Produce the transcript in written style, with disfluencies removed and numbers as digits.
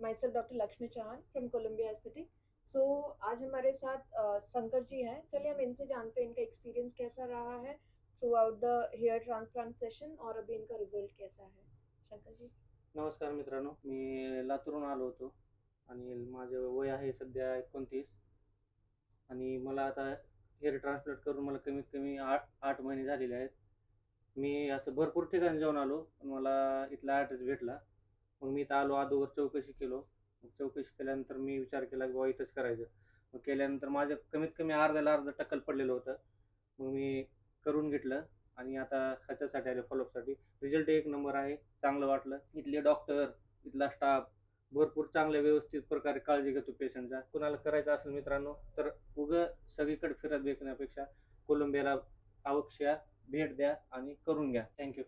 My self doctor Lakshmi Chauhan from Columbia aesthetic. So आज हमारे साथ शंकर जी हैं। चलिए हम इनसे जानते हैं इनका एक्सपीरियंस कैसा रहा है throughout the hair transplant session और अभी इनका रिझल्ट कैसा है। शंकर जी। नमस्कार मित्रांनो, मी लातूरून आलो होतो आणि माझे वय आहे सध्या 29 आणि मला आता हेअर ट्रान्सप्लांट करून मला कमीत कमी 8 महिने झालेले आहेत. मी असं भरपूर ठिकाणी जाऊन आलो, पण मला इथला ॲड्रेस भेटला. मग मी इथं आलो, अगोदर चौकशी केलो. मग चौकशी केल्यानंतर मी विचार केला, की बाबा इथंच करायचं. मग केल्यानंतर माझं कमीत कमी अर्ध्याला अर्ध टक्कल पडलेलं होतं. मग मी करून घेतलं आणि आता ह्याच्यासाठी आलो फॉलोअपसाठी. रिझल्ट एक नंबर आहे, चांगलं वाटलं. इथले डॉक्टर, इथला स्टाफ भरपूर चांगल्या व्यवस्थित प्रकारे काळजी घेतो पेशंटचा. कुणाला करायचं असेल मित्रांनो, तर सगळीकडे फिरत बसण्यापेक्षा कोलंबियाला अवश्य भेट द्या आणि करून घ्या. Thank you.